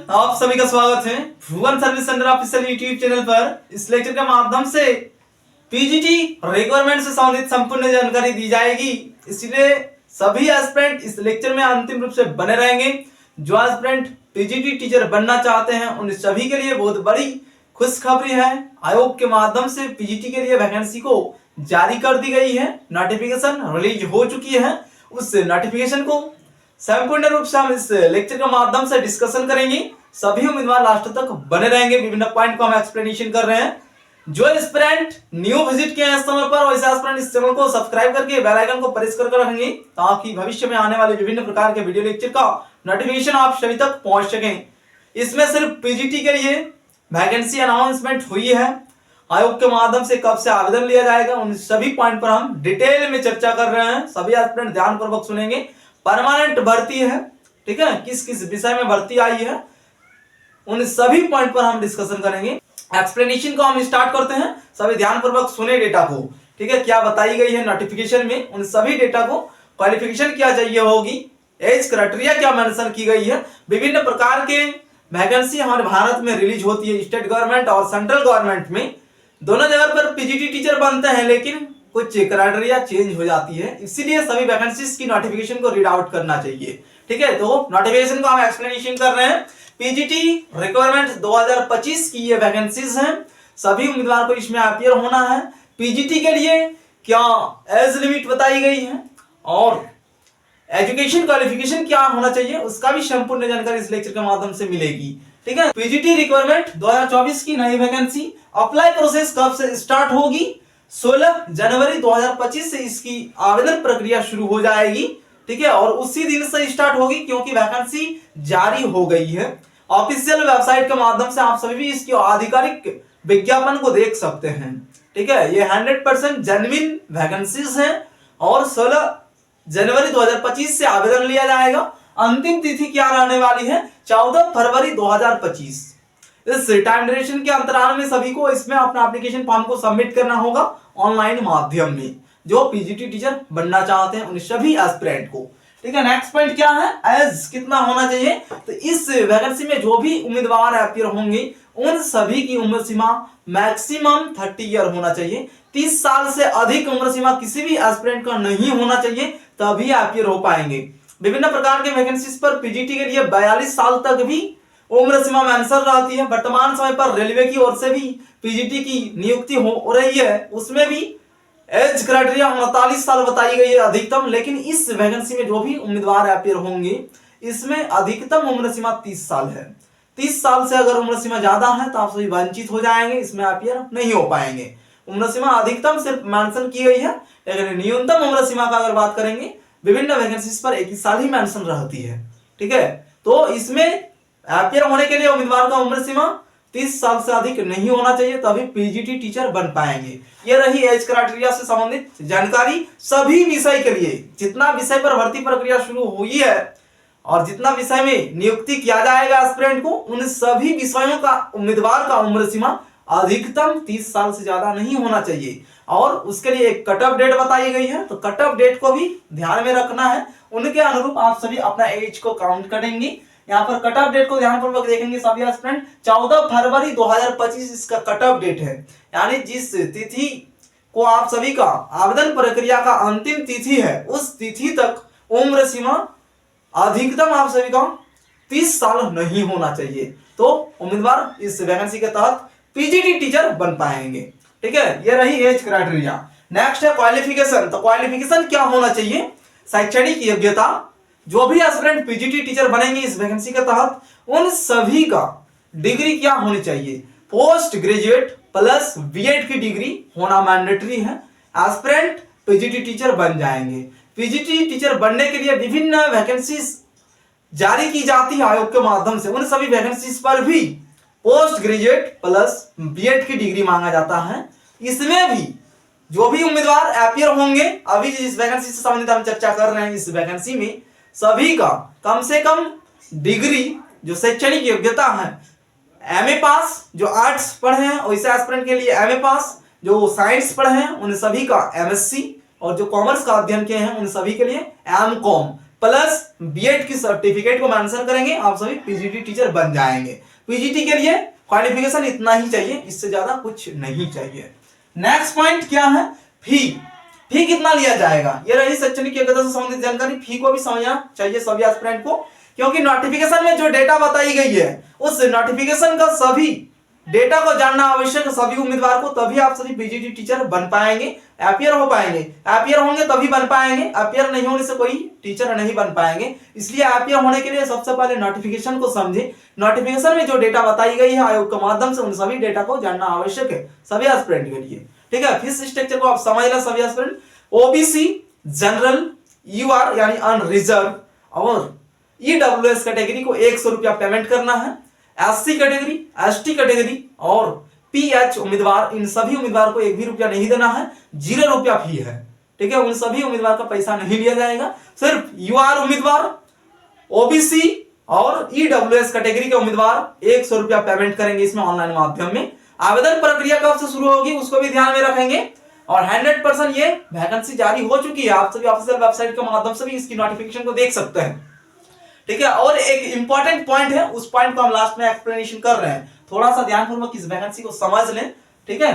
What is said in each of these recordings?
आप सभी का स्वागत है Bhuvan service centre official YouTube channel पर। इस लेक्चर के माध्यम से पीजीटी रिक्वायरमेंट से संबंधित संपूर्ण जानकारी दी जाएगी, इसलिए सभी एस्पिरेंट इस लेक्चर में अंतिम रूप से बने रहेंगे। जो एस्पिरेंट पीजीटी टीचर बनना चाहते हैं उन सभी के लिए बहुत बड़ी खुशखबरी है। आयोग के माध्यम से पीजीटी के लिए वैकेंसी को जारी कर दी गई है, नोटिफिकेशन रिलीज हो चुकी है। उस नोटिफिकेशन को संपूर्ण रूप से हम इस लेक्चर के माध्यम से डिस्कशन करेंगे। सभी उम्मीदवार लास्ट तक बने रहेंगे, विभिन्न पॉइंट को हम एक्सप्लेनेशन कर रहे हैं। जो एस्पिरेंट न्यू विजिट किए हैं इस समय पर, वैसे एस्पिरेंट इस चैनल को सब्सक्राइब करके बेल आइकन को प्रेस करके रखेंगे ताकि भविष्य में आने वाले विभिन्न प्रकार के वीडियो लेक्चर का नोटिफिकेशन आप सभी तक पहुंच सके। इसमें सिर्फ पीजीटी के लिए वैकेंसी अनाउंसमेंट हुई है। आयोग के माध्यम से कब से आवेदन लिया जाएगा उन सभी पॉइंट पर हम डिटेल में चर्चा कर रहे हैं। सभी एस्पिरेंट ध्यानपूर्वक सुनेंगे। परमानेंट भर्ती है, ठीक है, किस किस विषय में भर्ती आई है उन सभी पॉइंट पर हम डिस्कशन करेंगे। एक्सप्लेनेशन को हम स्टार्ट करते हैं। सभी ध्यानपूर्वक सुने डेटा को, ठीक है, क्या बताई गई है नोटिफिकेशन में, उन सभी डेटा को। क्वालिफिकेशन क्या चाहिए होगी, एज क्राइटेरिया क्या मेंशन की गई है, विभिन्न प्रकार के वैकेंसी हमारे भारत में रिलीज होती है, स्टेट गवर्नमेंट और सेंट्रल गवर्नमेंट में दोनों जगह पर पीजीटी टीचर बनते हैं, लेकिन कुछ क्राइटेरिया चेंज हो जाती है, इसीलिए सभी वैकेंसीज की नोटिफिकेशन को रीड आउट करना चाहिए, ठीक है। तो नोटिफिकेशन को हम एक्सप्लेनेशन कर रहे हैं। पीजीटी रिक्वायरमेंट 2025 की ये वैकेंसीज हैं। सभी उम्मीदवार को इसमें अपीयर होना है। पीजीटी के लिए क्या एज लिमिट बताई गई है और एजुकेशन क्वालिफिकेशन क्या होना चाहिए उसका भी संपूर्ण जानकारी इस लेक्चर के माध्यम से मिलेगी, ठीक है। पीजीटी रिक्वायरमेंट 2024 की नई वैकेंसी। अप्लाई प्रोसेस कब से स्टार्ट होगी, 16 जनवरी 2025 से इसकी आवेदन प्रक्रिया शुरू हो जाएगी, ठीक है, और उसी दिन से स्टार्ट होगी क्योंकि वैकेंसी जारी हो गई है। ऑफिशियल वेबसाइट के माध्यम से आप सभी भी इसकी आधिकारिक विज्ञापन को देख सकते हैं, ठीक है। ये 100% जेन्युइन वैकेंसीज हैं और 16 जनवरी 2025 से आवेदन लिया जाएगा। अंतिम तिथि क्या रहने वाली है, 14 फरवरी 2025। इस टाइम ड्यूरेशन के अंतराल में सभी को इसमें अपना एप्लीकेशन फॉर्म को सबमिट करना होगा ऑनलाइन माध्यम में, जो पीजीटी टीचर बनना चाहते हैं उन सभी एस्पिरेंट को, ठीक है। नेक्स्ट पॉइंट क्या है, एज कितना होना चाहिए। तो इस वैकेंसी में जो भी उम्मीदवार अपीयर होंगे उन सभी की उम्र सीमा मैक्सिमम 30 ईयर होना चाहिए। 30 साल से अधिक उम्र सीमा किसी भी एस्पिरेंट का नहीं होना चाहिए, तभी अपीयर हो पाएंगे। विभिन्न प्रकार के वैकेंसीज पर पीजीटी के लिए 42 साल तक भी उम्र सीमा मेंशन रहती है। वर्तमान समय पर रेलवे की ओर से भी पीजीटी की नियुक्ति हो रही है, उसमें भी एज क्राइटेरिया 39 साल बताई गई है अधिकतम, लेकिन इस वैकेंसी में जो भी उम्मीदवार अपीयर होंगे इसमें अधिकतम उम्र सीमा 30 साल है। 30 साल से अगर उम्र सीमा ज्यादा है तो आप सभी वंचित हो जाएंगे, इसमें अपीयर नहीं हो पाएंगे। उम्र सीमा अधिकतम सिर्फ मेंशन की गई है, लेकिन न्यूनतम उम्र सीमा का अगर बात करेंगे विभिन्न वैकेंसीज पर 21 साल ही मेंशन रहती है, ठीक है। तो इसमें अपीयर होने के लिए उम्मीदवार का उम्र सीमा 30 साल से अधिक नहीं होना चाहिए, तभी पीजीटी टीचर बन पाएंगे। ये रही एज क्राइटेरिया से संबंधित जानकारी। सभी विषय के लिए जितना विषय पर भर्ती प्रक्रिया शुरू हुई है और जितना विषय में नियुक्ति किया जाएगा एस्पिरेंट को, उन सभी विषयों का उम्मीदवार का उम्र सीमा अधिकतम 30 साल से ज्यादा नहीं होना चाहिए और उसके लिए एक कट ऑफ डेट बताई गई है। तो कट ऑफ डेट को भी ध्यान में रखना है, उनके अनुरूप आप सभी अपना एज को काउंट करेंगे। यहाँ पर कट ऑफ डेट को ध्यानपूर्वक देखेंगे सभी एस्पिरेंट। 14 फरवरी 2025 इसका कट ऑफ डेट है, यानी जिस तिथि को आप सभी का आवेदन प्रक्रिया का अंतिम तिथि है उस तिथि तक उम्र सीमा अधिकतम आप सभी का 30 साल नहीं होना चाहिए, तो उम्मीदवार इस वैकेंसी के तहत पीजीटी टीचर बन पाएंगे, ठीक है। ये रही एज क्राइटेरिया। नेक्स्ट है क्वालिफिकेशन। तो क्वालिफिकेशन क्या होना चाहिए, शैक्षणिक योग्यता। जो भी एस्पिरेंट पीजीटी टीचर बनेंगे इस वैकेंसी के तहत उन सभी का डिग्री क्या होनी चाहिए, पोस्ट ग्रेजुएट प्लस बीएड की डिग्री होना मैंडेटरी है। एस्पिरेंट पीजीटी टीचर बन जाएंगे। पीजीटी टीचर बनने के लिए विभिन्न वैकेंसीज जारी की जाती है आयोग के माध्यम से, उन सभी वैकेंसीज पर भी पोस्ट ग्रेजुएट प्लस बीएड की डिग्री मांगा जाता है। इसमें भी जो भी उम्मीदवार अपीयर होंगे, अभी जिस वैकेंसी से संबंधित हम चर्चा कर रहे हैं, इस वैकेंसी में सभी का कम से कम डिग्री जो शैक्षणिक योग्यता है, एमए पास, जो आर्ट्स पढ़े हैं वैसे एस्पिरेंट के लिए एमए पास, जो साइंस पढ़े हैं उन सभी का एमएससी और जो कॉमर्स का अध्ययन किए हैं उन सभी के लिए एमकॉम, प्लस बीएड की सर्टिफिकेट को मेंशन करेंगे, आप सभी पीजीटी टीचर बन जाएंगे। पीजीटी के लिए क्वालिफिकेशन इतना ही चाहिए, इससे ज्यादा कुछ नहीं चाहिए। नेक्स्ट पॉइंट क्या है, फी। फी कितना लिया जाएगा, ये रही शैक्षणिक योग्यता से संबंधित जानकारी। फी को भी समझना चाहिए सभी एस्पिरेंट को, क्योंकि नोटिफिकेशन में जो डेटा बताई गई है उस नोटिफिकेशन का सभी डेटा को जानना आवश्यक है सभी उम्मीदवार को, तभी आप सभी पीजीटी टीचर बन पाएंगे, अपियर हो पाएंगे। अपियर होंगे तभी बन पाएंगे, अपियर नहीं होने से कोई टीचर नहीं बन पाएंगे। इसलिए अपियर होने के लिए सबसे पहले नोटिफिकेशन को समझे, नोटिफिकेशन में जो डेटा बताई गई है आयोग के माध्यम से, उन सभी डेटा को जानना आवश्यक है सभी एस्पिरेंट के लिए। ठीक है, फीस स्ट्रक्चर को आप समझ लें सभी एस्पिरेंट। ओबीसी, जनरल, यूआर यानी अनरिजर्व और ईडब्ल्यूएस कैटेगरी को 100 रुपया पेमेंट करना है। एससी कैटेगरी, एसटी कैटेगरी और पीएच उम्मीदवार, इन सभी उम्मीदवार को 1 भी रुपया नहीं देना है, 0 रुपया फी है। ठीक है, उन सभी उम्मीदवार का पैसा नहीं लिया जाएगा। सिर्फ यूआर उम्मीदवार, ओबीसी और ईडब्ल्यूएस कैटेगरी के उम्मीदवार 100 रुपया पेमेंट करेंगे इसमें ऑनलाइन माध्यम में। आवेदन प्रक्रिया कब से शुरू होगी उसको भी ध्यान में रखेंगे, और 100% ये वैकेंसी जारी हो चुकी है, आप सभी ऑफिशियल वेबसाइट के माध्यम से भी इसकी नोटिफिकेशन को देख सकते हैं। ठीक है, और एक इंपॉर्टेंट पॉइंट है, उस पॉइंट को हम लास्ट में एक्सप्लेनेशन कर रहे हैं, थोड़ा सा ध्यानपूर्वक इस वैकेंसी को समझ लें। ठीक है,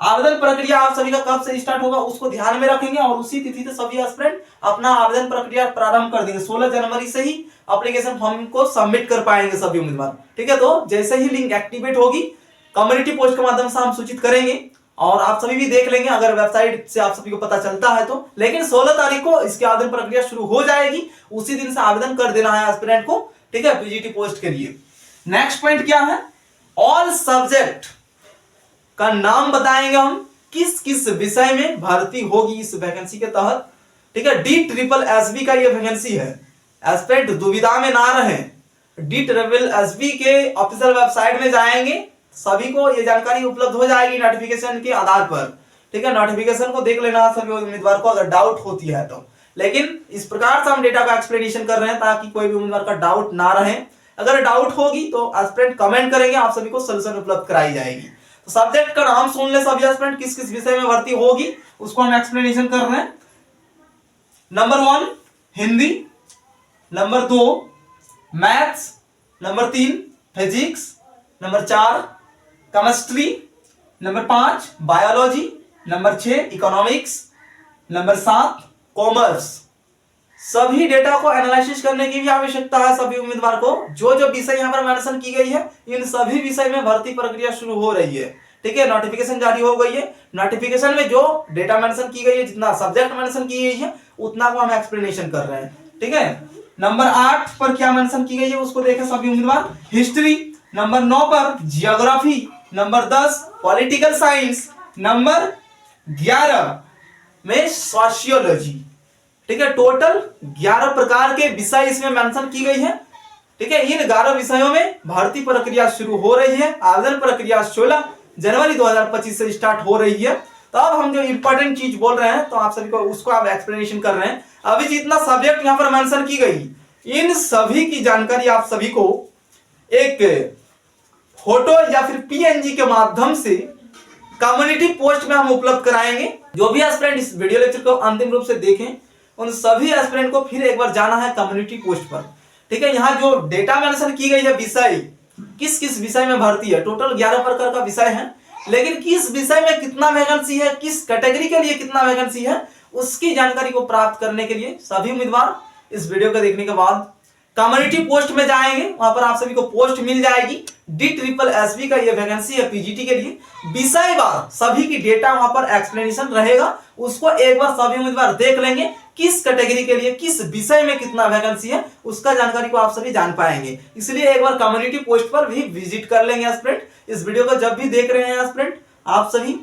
आवेदन प्रक्रिया आप सभी का कब से स्टार्ट होगा उसको ध्यान में रखेंगे, और उसी तिथि से सभी एस्पिरेंट अपना आवेदन प्रक्रिया प्रारंभ कर देंगे। 16 जनवरी से ही एप्लीकेशन फॉर्म को सबमिट कर पाएंगे सभी उम्मीदवार। ठीक है, तो जैसे ही लिंक एक्टिवेट होगी कम्युनिटी पोस्ट के माध्यम से हम सूचित करेंगे, और आप सभी भी देख लेंगे अगर वेबसाइट से आप सभी को पता चलता है तो। लेकिन 16 तारीख को इसकी आवेदन प्रक्रिया शुरू हो जाएगी, उसी दिन से आवेदन कर देना है एस्पिरेंट को। ठीक है, पीजीटी पोस्ट के लिए। नेक्स्ट पॉइंट क्या है, ऑल सब्जेक्ट का नाम बताएंगे हम, किस किस विषय में भर्ती होगी इस वैकेंसी के तहत। ठीक है, DSSB का ये वैकेंसी है, एस्पिरेंट दुविधा में ना रहे। DSSB के ऑफिशियल वेबसाइट में जाएंगे, सभी को ये जानकारी उपलब्ध हो जाएगी नोटिफिकेशन के आधार पर। ठीक है, नोटिफिकेशन को देख लेना सभी उम्मीदवार को अगर डाउट होती है तो। लेकिन इस प्रकार से हम डेटा का एक्सप्लेनेशन कर रहे हैं ताकि कोई भी उम्मीदवार का डाउट ना रहे। अगर डाउट होगी तो एस्पिरेंट कमेंट करेंगे, आप सभी को सॉल्यूशन उपलब्ध कराई जाएगी। तो सब्जेक्ट का नाम सुन ले सभी एस्पिरेंट, किस किस विषय में भर्ती होगी उसको हम एक्सप्लेनेशन कर रहे हैं। Number 1 Hindi, number 2 maths, number 3 physics, number 4 chemistry, number 5 biology, number 6 economics, number 7 commerce. सभी डेटा को एनालिसिस करने की भी आवश्यकता है सभी उम्मीदवार को। जो जो विषय यहाँ पर मेंशन की गई है इन सभी विषय में भर्ती प्रक्रिया शुरू हो रही है। ठीक है, नोटिफिकेशन जारी हो गई है, नोटिफिकेशन में जो डेटा मेंशन की गई है, जितना सब्जेक्ट मेंशन की गई है उतना को हम एक्सप्लेनेशन कर रहे हैं। ठीक है, नंबर 8 पर क्या मेंशन की गई है उसको देखें सभी उम्मीदवार, हिस्ट्री। नंबर 9 पर geography, number 10 political science, number 11 में सोशियोलॉजी। ठीक है, टोटल 11 प्रकार के विषय इसमें मेंशन की गई है। ठीक है, इन 11 विषयों में भर्ती प्रक्रिया शुरू हो रही है। आवेदन प्रक्रिया 16 जनवरी 2025 से स्टार्ट हो रही है। तो अब हम जो इंपॉर्टेंट चीज बोल रहे हैं तो आप सभी को उसको आप एक्सप्लेनेशन कर रहे हैं। अभी जितना सब्जेक्ट यहाँ पर मेंशन की गई इन सभी की जानकारी आप सभी को एक फोटो या फिर पीएनजी के माध्यम से कम्युनिटी पोस्ट में हम उपलब्ध कराएंगे। जो भी एस्पिरेंट इस वीडियो लेक्चर को अंतिम रूप से देखें उन सभी एस्पिरेंट को फिर एक बार जाना है कम्युनिटी पोस्ट पर। ठीक है, यहाँ जो डेटा मेंशन की गई है विषय, किस किस विषय में भर्ती है, टोटल 11 प्रकार का विषय है, लेकिन किस विषय में कितना वैकेंसी है, किस कैटेगरी के लिए कितना वैकेंसी है, उसकी जानकारी को प्राप्त करने के लिए सभी उम्मीदवार इस वीडियो को देखने के बाद कम्युनिटी पोस्ट में जाएंगे। वहां पर आप सभी को पोस्ट मिल जाएगी। DSSB का ये वैकेंसी है पीजीटी के लिए, विषयवार सभी की डेटा वहां पर एक्सप्लेनेशन रहेगा, उसको एक बार सभी उम्मीदवार देख लेंगे, किस कैटेगरी के लिए किस विषय में कितना वैकेंसी है उसका जानकारी को आप सभी जान पाएंगे। इसलिए एक बार कम्युनिटी पोस्ट पर भी विजिट कर लेंगे एस्पिरेंट। इस वीडियो को जब भी देख रहे हैं एस्पिरेंट आप सभी,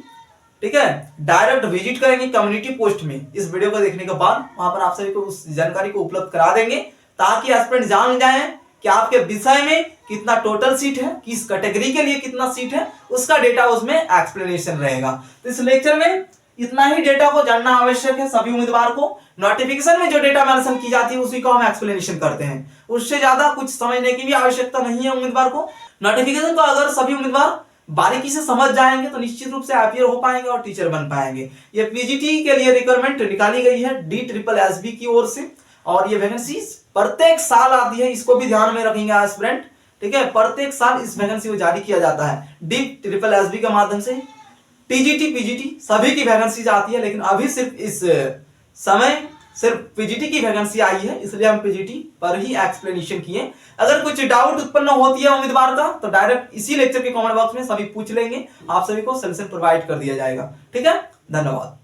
ठीक है, डायरेक्ट विजिट करेंगे कम्युनिटी पोस्ट में। इस वीडियो को देखने के बाद वहां पर आप सभी को उस जानकारी को उपलब्ध करा देंगे ताकि एस्पिरेंट जान जाएं कि आपके विषय में कितना टोटल सीट है, किस कैटेगरी के लिए कितना सीट है, उसका डेटा उसमें एक्सप्लेनेशन रहेगा। तो इस लेक्चर में इतना ही डेटा को जानना आवश्यक है सभी उम्मीदवार को। नोटिफिकेशन में जो डेटा मेंशन की जाती है उसी को हम एक्सप्लेनेशन करते हैं, उससे ज्यादा कुछ समझने की भी आवश्यकता नहीं है उम्मीदवार को। नोटिफिकेशन को अगर सभी उम्मीदवार बारीकी से समझ जाएंगे तो निश्चित रूप से अपियर हो पाएंगे और टीचर बन पाएंगे। ये पीजीटी के लिए रिक्वायरमेंट निकाली गई है DSSB की ओर से। और ये वैकेंसीज प्रत्येक साल आती है, इसको भी ध्यान में रखेंगे एस्पिरेंट। ठीक है, प्रत्येक साल इस वैकेंसी को जारी किया जाता है डीप ट्रिपल एसबी के माध्यम से। टीजीटी पीजीटी सभी की वैकेंसीज आती है, लेकिन अभी सिर्फ इस समय सिर्फ पीजीटी की वैकेंसी आई है, इसलिए हम पीजीटी पर ही एक्सप्लेनेशन किए। अगर कुछ डाउट उत्पन्न होती है उम्मीदवार का तो डायरेक्ट इसी लेक्चर के कमेंट बॉक्स में सभी पूछ लेंगे, आप सभी को सॉल्यूशन प्रोवाइड कर दिया जाएगा। ठीक है, धन्यवाद।